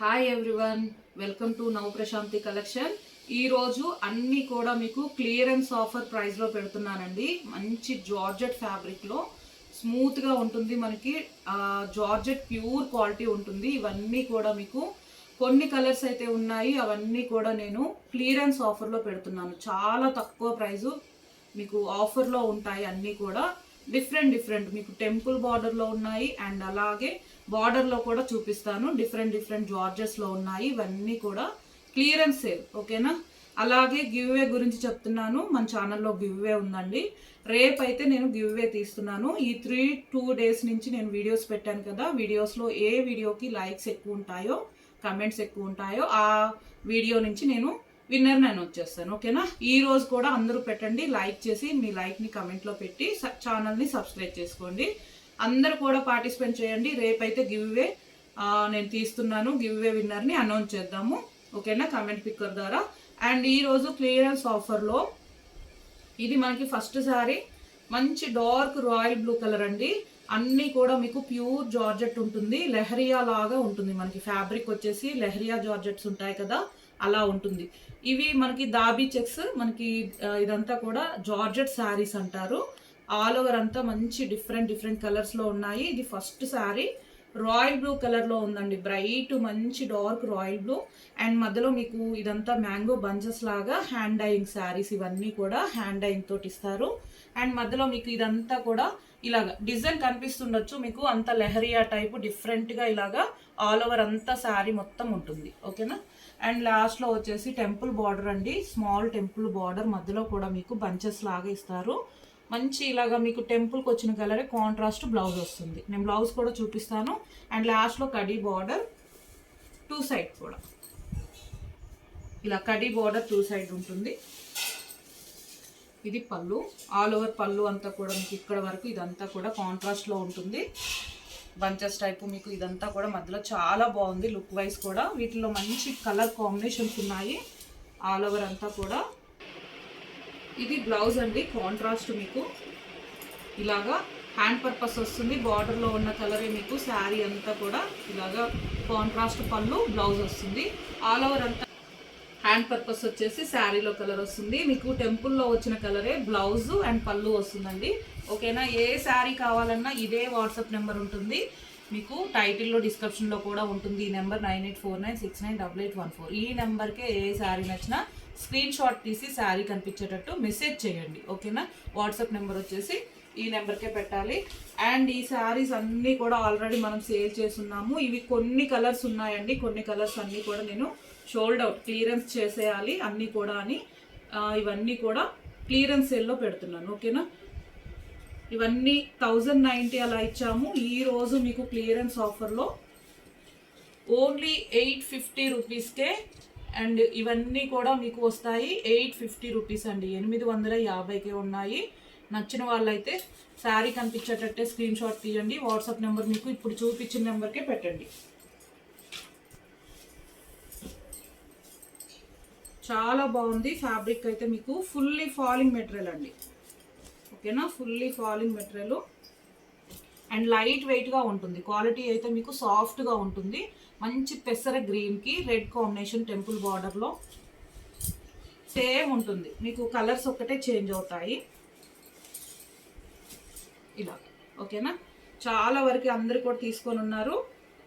Hi everyone, welcome to నవ Prashanti collection. ఈరోజు అన్నీ కూడా మీకు క్లియరెన్స్ ఆఫర్ ప్రైస్లో పెడుతున్నానండి. మంచి జార్జెట్ ఫ్యాబ్రిక్లో స్మూత్గా ఉంటుంది, మనకి జార్జెట్ ప్యూర్ క్వాలిటీ ఉంటుంది. ఇవన్నీ కూడా మీకు కొన్ని కలర్స్ అయితే ఉన్నాయి, అవన్నీ కూడా నేను క్లియరెన్స్ ఆఫర్లో పెడుతున్నాను. చాలా తక్కువ ప్రైజు మీకు ఆఫర్లో ఉంటాయి. అన్నీ కూడా డిఫరెంట్ మీకు టెంపుల్ బార్డర్లో ఉన్నాయి అండ్ అలాగే బార్డర్లో కూడా చూపిస్తాను. డిఫరెంట్ జార్జెస్లో ఉన్నాయి. ఇవన్నీ కూడా క్లియరెన్స్ సేల్, ఓకేనా. అలాగే గివ్ అవే గురించి చెప్తున్నాను. మన ఛానల్లో గివ్ అవే ఉందండి. రేపు అయితే నేను గివ్ అవే తీస్తున్నాను. ఈ 2 days నుంచి నేను వీడియోస్ పెట్టాను కదా, వీడియోస్లో ఏ వీడియోకి లైక్స్ ఎక్కువ ఉంటాయో, కమెంట్స్ ఎక్కువ ఉంటాయో ఆ వీడియో నుంచి నేను విన్నర్ నేను వచ్చేస్తాను, ఓకేనా. ఈ రోజు కూడా అందరూ పెట్టండి, లైక్ చేసి మీ లైక్ని కమెంట్లో పెట్టి ఛానల్ని సబ్స్క్రైబ్ చేసుకోండి. అందరూ కూడా పార్టిసిపేట్ చేయండి. రేపైతే గివ్ అవే నేను తీస్తున్నాను. గివ్ అవే విన్నర్ని అనౌన్స్ చేద్దాము, ఓకేనా, కమెంట్ పిక్కర్ ద్వారా. అండ్ ఈరోజు క్లియరెన్స్ ఆఫర్లో ఇది మనకి ఫస్ట్ సారీ మంచి డార్క్ రాయల్ బ్లూ కలర్ అండి. అన్నీ కూడా మీకు ప్యూర్ జార్జెట్ ఉంటుంది, లెహరియా లాగా ఉంటుంది. మనకి ఫ్యాబ్రిక్ వచ్చేసి లెహరియా జార్జెట్స్ ఉంటాయి కదా, అలా ఉంటుంది. ఇవి మనకి దాబీ చెక్స్, మనకి ఇదంతా కూడా జార్జెట్ శారీస్ అంటారు. ఆల్ ఓవర్ అంతా మంచి డిఫరెంట్ కలర్స్లో ఉన్నాయి. ఇది ఫస్ట్ శారీ రాయల్ బ్లూ కలర్లో ఉందండి, బ్రైట్ మంచి డార్క్ రాయల్ బ్లూ. అండ్ మధ్యలో మీకు ఇదంతా మ్యాంగో బంచెస్ లాగా హ్యాండ్ డైయింగ్ శారీస్, ఇవన్నీ కూడా హ్యాండ్ డైయింగ్ తోటి ఇస్తారు. అండ్ మధ్యలో మీకు ఇదంతా కూడా ఇలాగా డిజైన్ కనిపిస్తుండొచ్చు మీకు, అంత లెహరియా టైపు డిఫరెంట్గా ఇలాగా ఆల్ ఓవర్ అంతా శారీ మొత్తం ఉంటుంది, ఓకేనా. అండ్ లాస్ట్లో వచ్చేసి టెంపుల్ బార్డర్ అండి, స్మాల్ టెంపుల్ బార్డర్, మధ్యలో కూడా మీకు బంచెస్ లాగా ఇస్తారు. మంచి ఇలాగా మీకు టెంపుల్కి వచ్చిన కలరే కాంట్రాస్ట్ బ్లౌజ్ వస్తుంది. నేను బ్లౌజ్ కూడా చూపిస్తాను. అండ్ లాస్ట్లో కడీ బార్డర్ 2 సైడ్ కూడా ఇలా కడీ బార్డర్ 2 సైడ్ ఉంటుంది. ఇది పళ్ళు, ఆల్ ఓవర్ పళ్ళు అంతా కూడా మీకు ఇక్కడ వరకు ఇదంతా కూడా కాంట్రాస్ట్లో ఉంటుంది. బంచెస్ టైపు మీకు ఇదంతా కూడా మధ్యలో చాలా బాగుంది లుక్ వైజ్ కూడా. వీటిలో మంచి కలర్ కాంబినేషన్స్ ఉన్నాయి ఆల్ ఓవర్ అంతా కూడా. ఇది బ్లౌజ్ అండి, కాంట్రాస్ట్ మీకు ఇలాగా హ్యాండ్ పర్పస్ వస్తుంది. బార్డర్లో ఉన్న కలరే మీకు శారీ అంతా కూడా ఇలాగా కాంట్రాస్ట్ పళ్ళు, బ్లౌజ్ వస్తుంది. ఆల్ ఓవర్ అంతా హ్యాండ్ పర్పస్ వచ్చేసి శారీలో కలర్ వస్తుంది. మీకు టెంపుల్లో వచ్చిన కలరే బ్లౌజ్ అండ్ పళ్ళు వస్తుందండి, ఓకేనా. ఏ శారీ కావాలన్నా ఇదే వాట్సాప్ నెంబర్ ఉంటుంది మీకు, టైటిల్లో డిస్క్రిప్షన్లో కూడా ఉంటుంది. ఈ నెంబర్ 9849698814. ఈ నెంబర్కే ఏ శారీ నచ్చినా స్క్రీన్ షాట్ తీసి శారీ కనిపించేటట్టు మెసేజ్ చేయండి, ఓకేనా. వాట్సాప్ నెంబర్ వచ్చేసి ఈ నెంబర్కే పెట్టాలి. అండ్ ఈ శారీస్ అన్నీ కూడా ఆల్రెడీ మనం సేల్ చేస్తున్నాము. ఇవి కొన్ని కలర్స్ ఉన్నాయండి, కొన్ని కలర్స్ అన్నీ కూడా నేను షోల్డ్ అవుట్ క్లియరెన్స్ చేసేయాలి అన్నీ కూడా అని ఇవన్నీ కూడా క్లియరెన్స్ సేల్లో పెడుతున్నాను, ఓకేనా. ఇవన్నీ 1090 అలా ఇచ్చాము. ఈరోజు మీకు క్లియరెన్స్ ఆఫర్లో ఓన్లీ 850 రూపీస్కే. అండ్ ఇవన్నీ కూడా మీకు వస్తాయి 850 రూపీస్ అండి, 850కే ఉన్నాయి. నచ్చిన వాళ్ళైతే శారీ కనిపించేటట్టే స్క్రీన్ షాట్ తీయండి. వాట్సాప్ నెంబర్ మీకు ఇప్పుడు చూపించిన నెంబర్కే పెట్టండి. చాలా బాగుంది ఫ్యాబ్రిక్ అయితే, మీకు ఫుల్లీ ఫాలింగ్ మెటీరియల్ అండి, ఓకేనా. Fully falling material and light వెయిట్గా ఉంటుంది. క్వాలిటీ అయితే మీకు సాఫ్ట్గా ఉంటుంది. మంచి పెసర గ్రీన్కి రెడ్ కాంబినేషన్ టెంపుల్ బార్డర్లో సేమ్ ఉంటుంది. మీకు కలర్స్ ఒక్కటే చేంజ్ అవుతాయి ఇలా, ఓకేనా. చాలా వరకు అందరు కూడా తీసుకొని ఉన్నారు,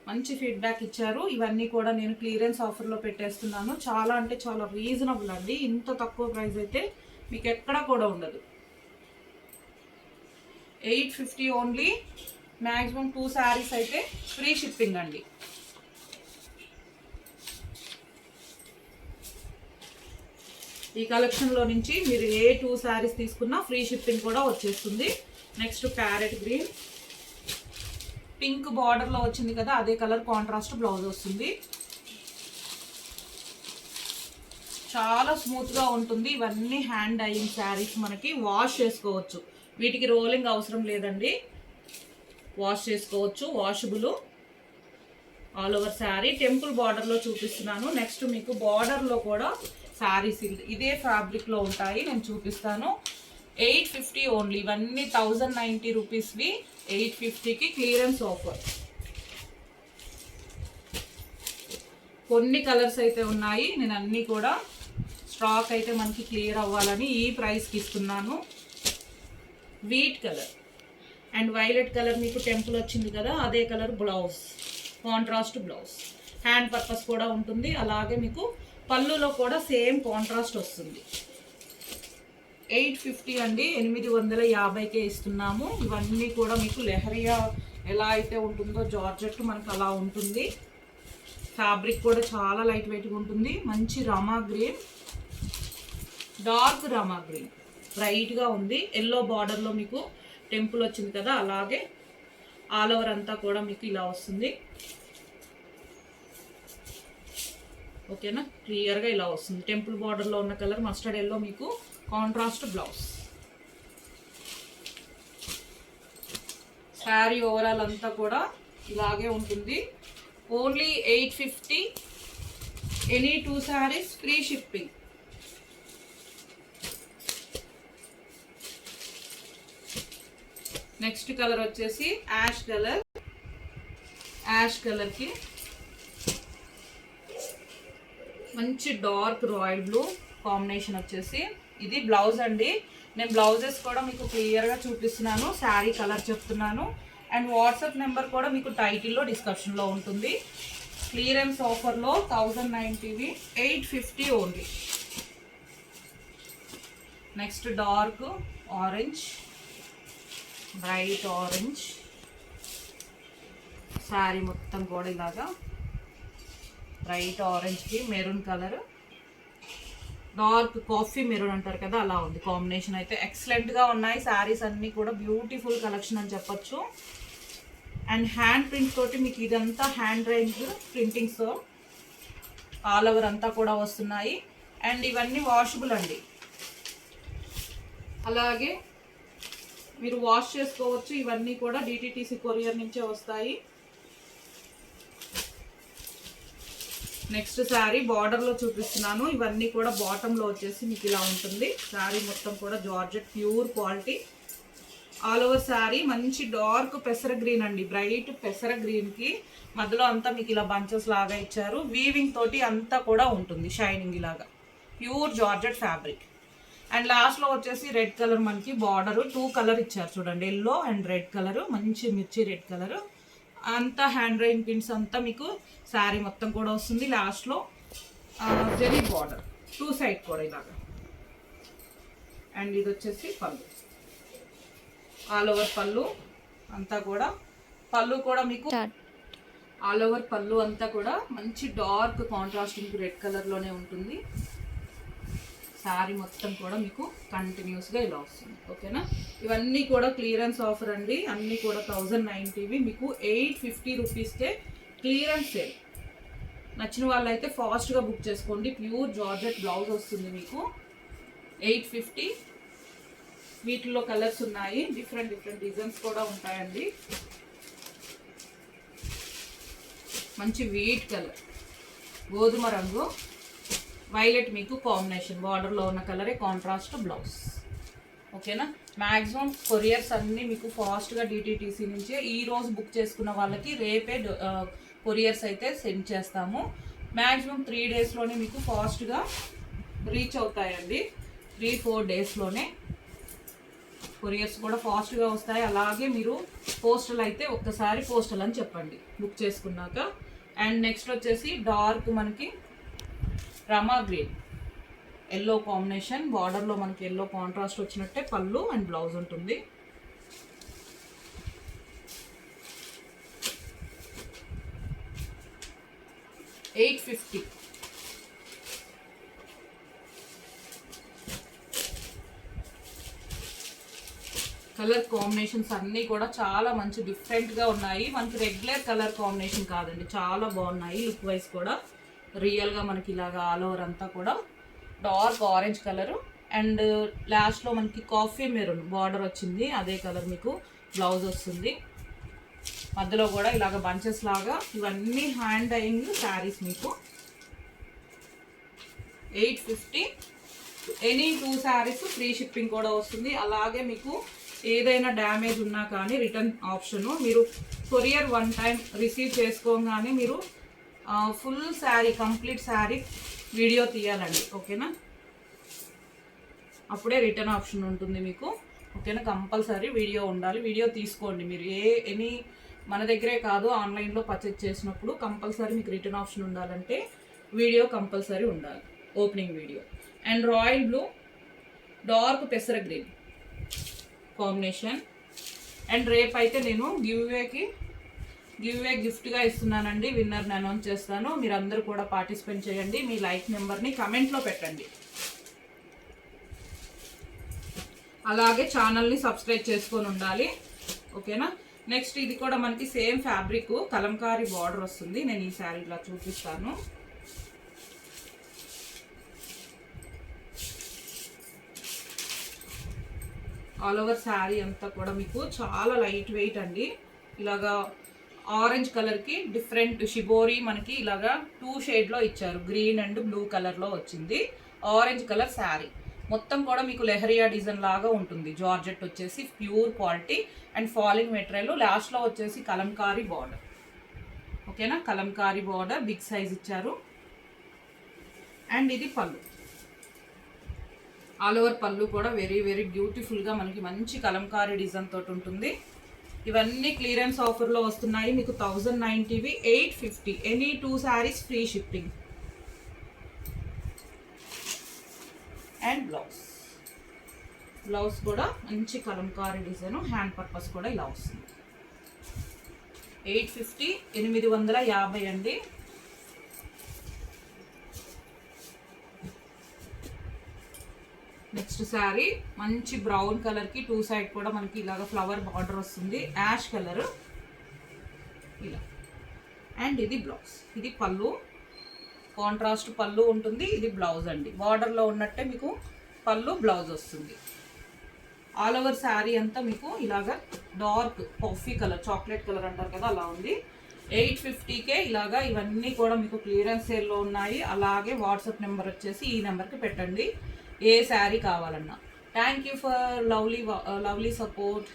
మంచి ఫీడ్బ్యాక్ ఇచ్చారు. ఇవన్నీ కూడా నేను క్లియరెన్స్ ఆఫర్లో పెట్టేస్తున్నాను. చాలా అంటే చాలా రీజనబుల్ అండి, ఇంత తక్కువ ప్రైస్ అయితే మీకు ఎక్కడా కూడా ఉండదు. 850 ఓన్లీ. మ్యాక్సిమం 2 శారీస్ అయితే ఫ్రీ షిప్పింగ్ అండి. ఈ కలెక్షన్లో నుంచి మీరు ఏ 2 శారీస్ తీసుకున్నా ఫ్రీ షిప్పింగ్ కూడా వచ్చేస్తుంది. నెక్స్ట్ ప్యారెట్ గ్రీన్, పింక్ బార్డర్లో వచ్చింది కదా, అదే కలర్ కాంట్రాస్ట్ బ్లౌజ్ వస్తుంది. చాలా స్మూత్గా ఉంటుంది. ఇవన్నీ హ్యాండ్ డైయింగ్ శారీస్, మనకి వాష్ చేసుకోవచ్చు. వీటికి రోలింగ్ అవసరం లేదండి, వాష్ చేసుకోవచ్చు, washable. All over sari temple బార్డర్లో చూపిస్తున్నాను. నెక్స్ట్ మీకు బార్డర్లో కూడా శారీస్ ఇదే ఫ్యాబ్రిక్లో ఉంటాయి, నేను చూపిస్తాను. 850 ఓన్లీ. ఇవన్నీ 1090 రూపీస్వి 850కి క్లియరెన్స్ ఆఫర్. కొన్ని కలర్స్ అయితే ఉన్నాయి. నేను అన్నీ కూడా స్టాక్ అయితే మనకి క్లియర్ అవ్వాలని ఈ ప్రైస్కి ఇస్తున్నాను. Wheat colour and violet colour మీకు టెంపుల్ వచ్చింది కదా, అదే colour blouse, contrast blouse. Hand purpose కూడా ఉంటుంది. అలాగే మీకు పళ్ళులో కూడా సేమ్ కాంట్రాస్ట్ వస్తుంది. 850 అండి, 850కే ఇస్తున్నాము. ఇవన్నీ కూడా మీకు లెహరియా ఎలా అయితే ఉంటుందో జార్జెట్ మనకు అలా ఉంటుంది. ఫ్యాబ్రిక్ కూడా చాలా లైట్ వెయిట్గా ఉంటుంది. మంచి Rama green, dark Rama green, బ్రైట్గా ఉంది. ఎల్లో బార్డర్లో మీకు టెంపుల్ వచ్చింది కదా, అలాగే ఆల్ ఓవర్ అంతా కూడా మీకు ఇలా వస్తుంది. ఓకేనా, క్లియర్గా ఇలా వస్తుంది. టెంపుల్ బార్డర్లో ఉన్న కలర్ మస్టర్డ్ ఎల్లో, మీకు కాంట్రాస్ట్ బ్లౌజ్. శారీ ఓవరాల్ అంతా కూడా ఇలాగే ఉంటుంది. Only 850, any 2 saris free shipping. Next colour వచ్చేసి యాష్ కలర్. యాష్ కలర్కి మంచి డార్క్ రాయల్ బ్లూ కాంబినేషన్ వచ్చేసి ఇది బ్లౌజ్ అండి. నేను బ్లౌజెస్ కూడా మీకు క్లియర్గా చూపిస్తున్నాను, శారీ కలర్ చెప్తున్నాను. అండ్ వాట్సాప్ నెంబర్ కూడా మీకు టైటిల్లో డిస్క్రిప్షన్లో ఉంటుంది. క్లియరెన్స్ ఆఫర్లో 1090వి 850 only. Next dark orange, bright orange, sari మొత్తం కూడా ఇలాగా బ్రైట్ ఆరెంజ్కి maroon colour, dark coffee maroon అంటారు కదా, అలా ఉంది కాంబినేషన్. అయితే ఎక్సలెంట్గా ఉన్నాయి శారీస్ అన్నీ కూడా, బ్యూటిఫుల్ కలెక్షన్ అని చెప్పొచ్చు. అండ్ హ్యాండ్ ప్రింట్ తోటి మీకు ఇదంతా హ్యాండ్ రైజ్ ప్రింటింగ్స్తో ఆల్ ఓవర్ అంతా కూడా వస్తున్నాయి. అండ్ ఇవన్నీ వాషబుల్ అండి, అలాగే మీరు వాష్ చేసుకోవచ్చు. ఇవన్నీ కూడా డిటిటిసి కొరియర్ నుంచే వస్తాయి. నెక్స్ట్ శారీ బార్డర్లో చూపిస్తున్నాను. ఇవన్నీ కూడా బాటంలో వచ్చేసి మీకు ఇలా ఉంటుంది. శారీ మొత్తం కూడా georgette pure quality. All over sari మంచి డార్క్ పెసర గ్రీన్ అండి, బ్రైట్ పెసర గ్రీన్కి మధ్యలో అంతా మీకు ఇలా బంచెస్ లాగా ఇచ్చారు. వీవింగ్ తోటి అంతా కూడా ఉంటుంది షైనింగ్ ఇలాగా, ప్యూర్ జార్జెట్ ఫ్యాబ్రిక్. అండ్ లాస్ట్లో వచ్చేసి రెడ్ కలర్ మనకి బార్డర్ 2 కలర్ ఇచ్చారు చూడండి, ఎల్లో అండ్ రెడ్ కలర్, మంచి మిర్చి రెడ్ కలర్. అంతా హ్యాండ్ రైన్ పిన్స్ అంతా మీకు శారీ మొత్తం కూడా వస్తుంది. లాస్ట్లో జెరీ బార్డర్ 2 సైడ్ కూడా ఇలాగా. అండ్ ఇది వచ్చేసి పళ్ళు, ఆల్ ఓవర్ పళ్ళు అంతా కూడా. పళ్ళు కూడా మీకు ఆల్ ఓవర్ పళ్ళు అంతా కూడా మంచి డార్క్ కాంట్రాస్టింగ్ రెడ్ కలర్లోనే ఉంటుంది. శారీ మొత్తం కూడా మీకు కంటిన్యూస్గా ఇలా వస్తుంది. ఓకేనా, ఇవన్నీ కూడా క్లియరెన్స్ ఆఫర్ అండి. అన్నీ కూడా 1090వి మీకు 850 రూపీస్కే క్లియరెన్స్ సేల్. నచ్చిన వాళ్ళైతే ఫాస్ట్గా బుక్ చేసుకోండి. ప్యూర్ జార్జెట్ బ్లౌజ్ వస్తుంది మీకు 850. వీటిలో కలర్స్ ఉన్నాయి, డిఫరెంట్ డిజైన్స్ కూడా ఉంటాయండి. మంచి వీట్ కలర్, గోధుమ రంగు, వైలెట్ మీకు కాంబినేషన్, బార్డర్లో ఉన్న కలరే కాంట్రాస్ట్ బ్లౌజ్. ఓకేనా, మ్యాక్సిమం కొరియర్స్ అన్నీ మీకు ఫాస్ట్గా డిటిటిసి నుంచే. ఈరోజు బుక్ చేసుకున్న వాళ్ళకి రేపే కొరియర్స్ అయితే సెండ్ చేస్తాము. మ్యాక్సిమం 3 డేస్లోనే మీకు ఫాస్ట్గా రీచ్ అవుతాయండి. 3-4 డేస్లోనే కొరియర్స్ కూడా ఫాస్ట్గా వస్తాయి. అలాగే మీరు పోస్టల్ అయితే ఒక్కసారి పోస్టల్ అని చెప్పండి బుక్ చేసుకున్నాక. అండ్ నెక్స్ట్ వచ్చేసి డార్క్ మనకి రమా గ్రీన్, ఎల్లో కాంబినేషన్, బార్డర్లో మనకి ఎల్లో కాంట్రాస్ట్ వచ్చినట్టే పళ్ళు అండ్ బ్లౌజ్ ఉంటుంది. $850. కలర్ కాంబినేషన్స్ అన్నీ కూడా చాలా మంచి డిఫరెంట్గా ఉన్నాయి. మనకి రెగ్యులర్ కలర్ కాంబినేషన్ కాదండి, చాలా బాగున్నాయి. లుక్ వైజ్ కూడా రియల్గా మనకి ఇలాగా ఆల్ ఓవర్ అంతా కూడా డార్క్ ఆరెంజ్ కలరు. అండ్ లాస్ట్లో మనకి కాఫీ మెరూన్ బార్డర్ వచ్చింది, అదే కలర్ మీకు బ్లౌజ్ వస్తుంది. మధ్యలో కూడా ఇలాగ బంచెస్ లాగా. ఇవన్నీ హ్యాండ్ డైయింగ్ శారీస్ మీకు 850. ఎనీ 2 శారీస్ ఫ్రీ షిప్పింగ్ కూడా వస్తుంది. అలాగే మీకు ఏదైనా డ్యామేజ్ ఉన్నా కానీ రిటర్న్ ఆప్షను. మీరు కొరియర్ 1 టైం రిసీవ్ చేసుకోగానే మీరు full sari, complete sari video తీయాలండి, ఓకేనా? అప్పుడే రిటర్న్ ఆప్షన్ ఉంటుంది మీకు, ఓకేనా? కంపల్సరీ వీడియో ఉండాలి. వీడియో తీసుకోండి మీరు. ఎనీ మన దగ్గరే కాదు, ఆన్లైన్లో పర్చేజ్ చేసినప్పుడు కంపల్సరీ మీకు రిటర్న్ ఆప్షన్ ఉండాలంటే వీడియో కంపల్సరీ ఉండాలి, opening video. And royal blue, dark పెసర గ్రీన్ కాంబినేషన్. అండ్ రేపు అయితే నేను గివ్వే గిఫ్ట్గా ఇస్తున్నానండి. విన్నర్ని అనౌన్స్ చేస్తాను. మీరందరూ కూడా పార్టిసిపేట్ చేయండి. మీ లైక్ నెంబర్ని కమెంట్లో పెట్టండి. అలాగే ఛానల్ని సబ్స్క్రైబ్ చేసుకొని ఉండాలి, ఓకేనా? నెక్స్ట్ ఇది కూడా మనకి సేమ్ ఫ్యాబ్రిక్, కలంకారీ బార్డర్ వస్తుంది. నేను ఈ శారీ ఇలా చూపిస్తాను. ఆల్ ఓవర్ శారీ అంతా కూడా మీకు చాలా లైట్ వెయిట్ అండి. ఇలాగా ఆరెంజ్ కలర్కి డిఫరెంట్ షిబోరి మనకి ఇలాగా 2 షేడ్లో ఇచ్చారు. గ్రీన్ అండ్ బ్లూ కలర్లో వచ్చింది. ఆరెంజ్ కలర్ శారీ మొత్తం కూడా మీకు లెహరియా డిజైన్ లాగా ఉంటుంది. జార్జెట్ వచ్చేసి pure quality and falling material. లాస్ట్లో వచ్చేసి కలంకారీ బార్డర్, ఓకేనా? కలంకారీ బార్డర్ బిగ్ సైజ్ ఇచ్చారు. అండ్ ఇది పళ్ళు, ఆల్ ఓవర్ పళ్ళు కూడా వెరీ వెరీ బ్యూటిఫుల్గా మనకి మంచి కలంకారీ డిజైన్ తోటి ఉంటుంది. ఇవన్నీ క్లియరెన్స్ ఆఫర్లో వస్తున్నాయి మీకు. 1090వి 850. Any 2 saris free shipping. And blouse కూడా మంచి కలంకారీ డిజైన్, హ్యాండ్ పర్పస్ కూడా ఇలా వస్తుంది. 850, 850 అండి. నెక్స్ట్ శారీ మంచి బ్రౌన్ కలర్కి 2 సైడ్ కూడా మనకి ఇలాగ ఫ్లవర్ బార్డర్ వస్తుంది. యాష్ కలర్ ఇలా. అండ్ ఇది బ్లౌజ్, ఇది పళ్ళు, కాంట్రాస్ట్ పళ్ళు ఉంటుంది. ఇది బ్లౌజ్ అండి. బార్డర్లో ఉన్నట్టే మీకు పళ్ళు బ్లౌజ్ వస్తుంది. ఆల్ ఓవర్ శారీ అంతా మీకు ఇలాగ dark coffee colour, chocolate colour అంటారు కదా, అలా ఉంది. 850కే ఇలాగా ఇవన్నీ కూడా మీకు క్లియరెన్స్ సేల్లో ఉన్నాయి. అలాగే వాట్సాప్ నెంబర్ వచ్చేసి ఈ నెంబర్కి పెట్టండి ఏ శారీ కావాలన్నా. Thank you for lovely support.